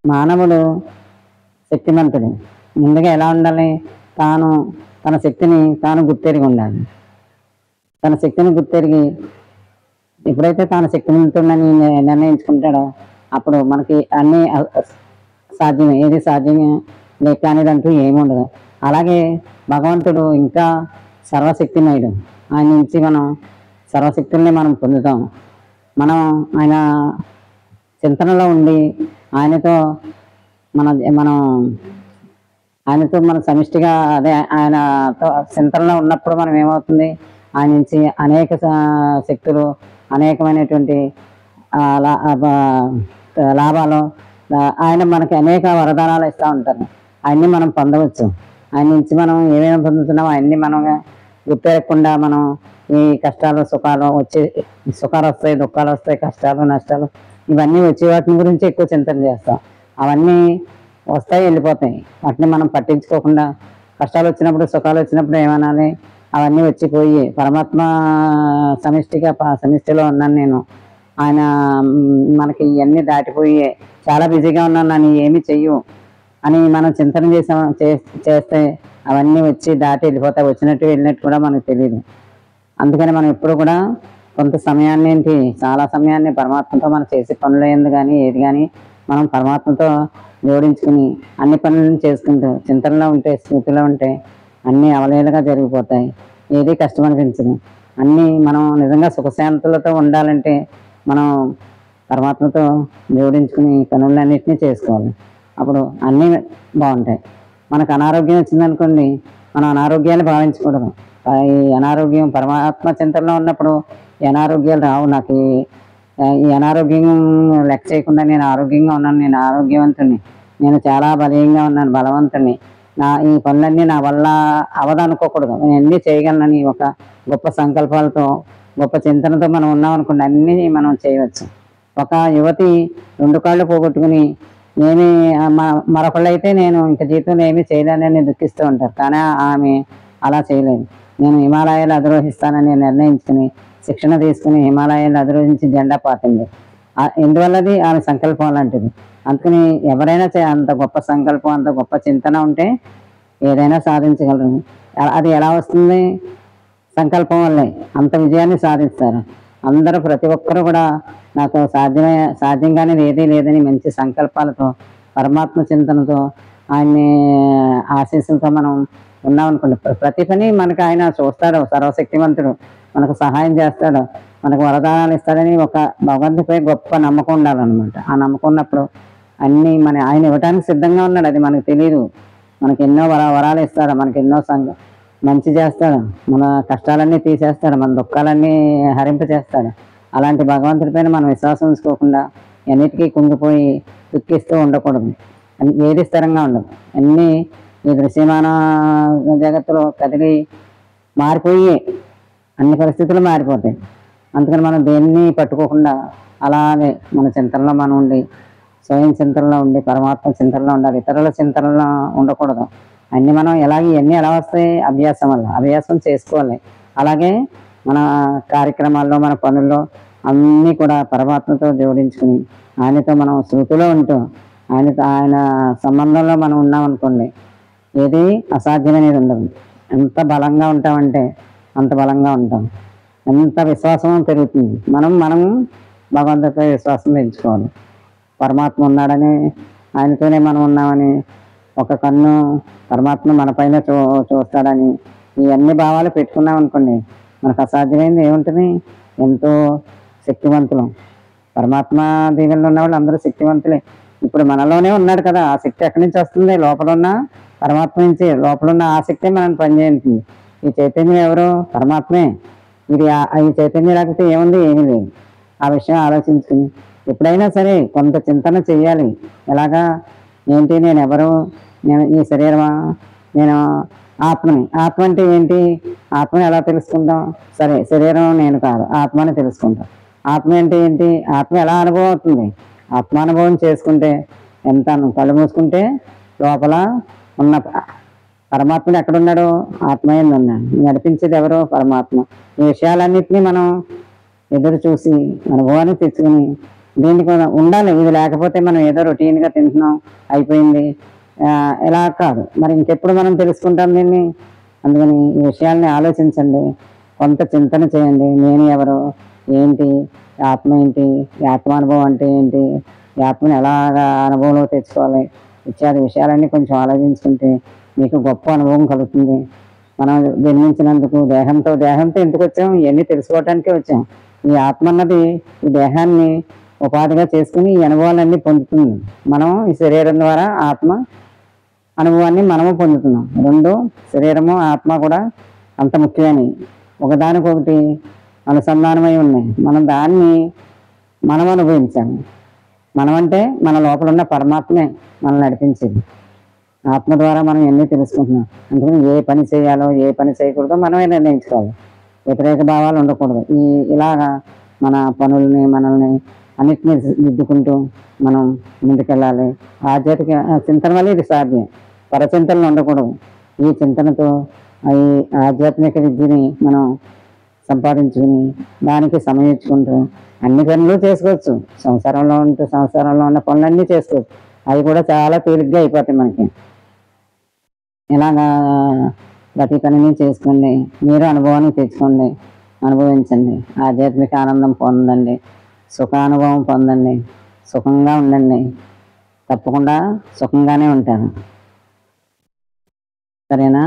మానవుడు శక్తిమంతుడు. ముందుగా ఎలా ఉండాలి? తాను తన శక్తిని తాను గుర్తెరిగి ఉండాలి. తన శక్తిని గుర్తెరిగి ఎప్పుడైతే తాను శక్తిమంతుడని నిర్ణయించుకుంటాడో అప్పుడు మనకి అన్నీ సాధ్యమే. ఏది సాధ్యమే లేక అనేదంటూ ఏముండదు. అలాగే భగవంతుడు ఇంకా సర్వశక్తిమయుడు. ఆయన నుంచి మనం సర్వశక్తుల్ని మనం పొందుతాం. మనం ఆయన చింతనలో ఉండి ఆయనతో మన మనం ఆయనతో మన సమిష్టిగా అదే ఆయనతో చింతనలో ఉన్నప్పుడు మనం ఏమవుతుంది? ఆయన నుంచి అనేక శక్తులు, అనేకమైనటువంటి లాభాలు, ఆయన మనకి అనేక వరదానాలు ఇస్తూ ఉంటారు. అవన్నీ మనం పొందవచ్చు. ఆయన నుంచి మనం ఏమేమి పొందుతున్నామో అవన్నీ మనం గుర్తెరగకుండా మనం ఈ కష్టాలు సుఖాలు వచ్చే సుఖాలు వస్తాయి, దుఃఖాలు వస్తాయి, కష్టాలు నష్టాలు ఇవన్నీ వచ్చే వాటి గురించి ఎక్కువ చింతన చేస్తాం. అవన్నీ వస్తాయి, వెళ్ళిపోతాయి. వాటిని మనం పట్టించుకోకుండా కష్టాలు వచ్చినప్పుడు సుఖాలు వచ్చినప్పుడు ఏమనాలి? అవన్నీ వచ్చిపోయి పరమాత్మ సమిష్టిలో ఉన్నాను నేను, ఆయన మనకి ఇవన్నీ దాటిపోయి చాలా బిజీగా ఉన్నాను, నన్ను ఏమి చెయ్యు అని మనం చింతన చేస్తే అవన్నీ వచ్చి దాటి వెళ్ళిపోతాయి. వచ్చినట్టు వెళ్ళినట్టు కూడా మనకు తెలియదు. అందుకని మనం ఎప్పుడు కూడా కొంత సమయాన్ని చాలా సమయాన్ని పరమాత్మతో మనం చేసే పనులు ఏంది కానీ ఏది కానీ మనం పరమాత్మతో జోడించుకుని అన్ని పనులను చేసుకుంటూ చింతనలో ఉంటే, స్మృతిలో ఉంటే అన్నీ అవలీలగా జరిగిపోతాయి. ఏది కష్టం అనిపించదు. అన్నీ మనం నిజంగా సుఖశాంతులతో ఉండాలంటే మనం పరమాత్మతో జోడించుకుని పనులన్నింటినీ చేసుకోవాలి. అప్పుడు అన్నీ బాగుంటాయి. మనకు అనారోగ్యం వచ్చిందనుకోండి, మనం అనారోగ్యాన్ని భావించకూడదు. ఈ అనారోగ్యం పరమాత్మ చింతనలో ఉన్నప్పుడు ఈ అనారోగ్యాలు రావు. నాకు ఈ అనారోగ్యం లెక్క చేయకుండా నేను ఆరోగ్యంగా ఉన్నాను, నేను ఆరోగ్యవంతుని, నేను చాలా బలీయంగా ఉన్నాను, బలవంతుని, ఈ పనులన్నీ నా వల్ల అవదనుకోకూడదు. నేను అన్నీ చేయగలనని ఒక గొప్ప సంకల్పాలతో గొప్ప చింతనతో మనం ఉన్నాం అనుకోండి, అన్నీ మనం చేయవచ్చు. ఒక యువతి 2 కాళ్ళు పోగొట్టుకుని ఏమి మరొకళ్ళైతే నేను ఇంక జీవితంలో ఏమీ చేయలేనని దుఃఖిస్తూ ఉంటారు. కానీ ఆమె అలా చేయలేదు. నేను హిమాలయాలు అధిరోహిస్తానని నిర్ణయించుకుని శిక్షణ తీసుకుని హిమాలయాలు అధిరోహించి జెండా పాతింది. ఎందువల్లది ఆమె సంకల్పం లాంటిది. అందుకని ఎవరైనా అంత గొప్ప సంకల్పం, అంత గొప్ప చింతన ఉంటే ఏదైనా సాధించగలరు. అది ఎలా వస్తుంది? సంకల్పం వల్లే అంత విజయాన్ని సాధిస్తారు. అందరూ ప్రతి ఒక్కరు కూడా నాకు సాధ్యంగానే ఏదీ లేదని మంచి సంకల్పాలతో పరమాత్మ చింతనతో ఆయన్ని ఆశీస్సులతో మనం ఉన్నామనుకోండి, ప్రతి పని మనకు ఆయన చూస్తాడు. సర్వశక్తివంతుడు, మనకు సహాయం చేస్తాడు, మనకు వరదానాలు ఇస్తాడని ఒక భగవంతుడిపై గొప్ప నమ్మకం ఉండాలన్నమాట. ఆ నమ్మకం ఉన్నప్పుడు అన్నీ ఆయన ఇవ్వటానికి సిద్ధంగా ఉన్నాడు. అది మనకు తెలియదు. మనకి ఎన్నో వరాలు ఇస్తాడు, మనకి ఎన్నో మంచి చేస్తాడు, మన కష్టాలన్నీ తీసేస్తాడు, మన దుఃఖాలన్నీ హరింపచేస్తాడు. అలాంటి భగవంతుడిపైన మనం విశ్వాసం ఉంచుకోకుండా అన్నిటికీ కుంగిపోయి దుఃఖిస్తూ ఉండకూడదు. ఏది స్థిరంగా ఉండదు. అన్నీ ఈ దృశ్యమాన జగత్తులో కదిలి మారిపోయి అన్ని పరిస్థితులు మారిపోతాయి. అందుకని మనం దేన్ని పట్టుకోకుండా అలాగే మన చింతనలో మనం ఉండి, స్వయం చింతనలో ఉండి పరమాత్మ చింతనలో ఉండాలి. ఇతరుల చింతనలో ఉండకూడదు. అన్నీ మనం ఇవన్నీ ఎలా వస్తాయి? అభ్యాసం వల్ల. అభ్యాసం చేసుకోవాలి. అలాగే మన కార్యక్రమాల్లో, మన పనుల్లో అన్నీ కూడా పరమాత్మతో జోడించుకుని ఆయనతో మనం శృతిలో ఉంటూ ఆయన సంబంధంలో మనం ఉన్నామనుకోండి, ఏది అసాధ్యమనేది ఉండదు. ఎంత బలంగా ఉంటామంటే అంత బలంగా ఉంటాం. ఎంత విశ్వాసం పెరుగుతుంది. మనం భగవంతుడిపై విశ్వాసం పెంచుకోవాలి. పరమాత్మ ఉన్నాడని, ఆయనతోనే మనం ఉన్నామని, ఒక కన్ను పరమాత్మ మన పైన చూస్తాడని ఇవన్నీ భావాలు పెట్టుకున్నాం అనుకోండి, మనకు అసాధ్యమైంది ఏముంటుంది? ఎంతో శక్తివంతులం. పరమాత్మ దీవెనలో ఉన్న వాళ్ళు అందరూ శక్తివంతులే. ఇప్పుడు మనలోనే ఉన్నాడు కదా, ఆ శక్తి ఎక్కడి నుంచి వస్తుంది? లోపల ఉన్న పరమాత్మ నుంచి. లోపల ఉన్న ఆ శక్తి మనం పనిచేయండి. ఈ చైతన్యం ఎవరు? పరమాత్మే. ఈ చైతన్యం లేకపోతే ఏముంది? ఏమీ లేదు. ఆ విషయం ఆలోచించుకుని ఎప్పుడైనా సరే కొంత చింతన చెయ్యాలి. ఎలాగా? ఏంటి? నేను ఎవరు? నేను ఈ శరీరమా? నేను ఆత్మని. ఆత్మ అంటే ఏంటి? ఆత్మని ఎలా తెలుసుకుంటాం? సరే, శరీరం నేను కాదు, ఆత్మని తెలుసుకుంటాం. ఆత్మ అంటే ఏంటి? ఆత్మ ఎలా అనుభవం అవుతుంది? ఆత్మానుభవం చేసుకుంటే ఎంత కళ్ళు మూసుకుంటే లోపల ఉన్న పరమాత్ముడు ఎక్కడున్నాడు? ఆత్మయందు ఉన్నాడు. నడిపించేది ఎవరు? పరమాత్మ. ఈ విషయాలన్నింటినీ మనం ఎదురు చూసి అనుభవాన్ని తెచ్చుకుని దీనికి ఉండాలి. ఇది లేకపోతే మనం ఏదో రొటీన్గా తింటున్నాం, అయిపోయింది, ఇలా కాదు. మరి ఇంకెప్పుడు మనం తెలుసుకుంటాం దీన్ని? అందుకని ఈ విషయాల్ని ఆలోచించండి, కొంత చింతన చేయండి. నేను ఎవరు, ఏంటి, ఆత్మ ఏంటి, ఈ ఆత్మానుభవం అంటే ఏంటి, ఈ ఆత్మని ఎలాగా అనుభవంలో తెచ్చుకోవాలి, ఇత్యాది విషయాలన్నీ కొంచెం ఆలోచించుకుంటే మీకు గొప్ప అనుభవం కలుగుతుంది. మనం జన్మించినందుకు దేహంతో ఎందుకు వచ్చాం? ఇవన్నీ తెలుసుకోవటానికే వచ్చాం. ఈ ఆత్మ అన్నది ఈ దేహాన్ని ఉపాధిగా చేసుకుని ఈ అనుభవాలన్నీ పొందుతుంది. మనం ఈ శరీరం ద్వారా ఆత్మ అనుభవాన్ని మనము పొందుతున్నాం. రెండు, శరీరము ఆత్మ కూడా అంత ముఖ్యమని ఒకదానికొకటి అనుసంధానమై ఉన్నాయి. మనం అనుభవించాలి. మనం అంటే మన లోపల ఉన్న పరమాత్మే మనల్ని నడిపించేది. ఆత్మ ద్వారా మనం ఎన్ని తెలుసుకుంటున్నాం. అందుకని ఏ పని చేయాలో ఏ పని చేయకూడదో మనమే నిర్ణయించుకోవాలి. వ్యతిరేక భావాలు ఉండకూడదు. ఇలాగా మన పనుల్ని మనల్ని అన్నిటినీ దిద్దుకుంటూ మనం ముందుకెళ్ళాలి. ఆధ్యాత్మిక చింతన వల్ల ఇది సాధ్యం. పరచింతనలు ఉండకూడదు. ఈ చింతనతో ఈ ఆధ్యాత్మిక విద్యని మనం సంపాదించుకుని దానికి సమయించుకుంటూ అన్ని పనులు చేసుకోవచ్చు. సంసారంలో ఉన్న పనులన్నీ చేసుకోవచ్చు. అవి కూడా చాలా తేలిగ్గా అయిపోతాయి మనకి. ఇలాగా ప్రతి పనిని చేసుకోండి, మీరు అనుభవాన్ని తెచ్చుకోండి, అనుభవించండి, ఆధ్యాత్మిక ఆనందం పొందండి, సుఖానుభవం పొందండి, సుఖంగా ఉండండి. తప్పకుండా సుఖంగానే ఉంటారు. సరేనా?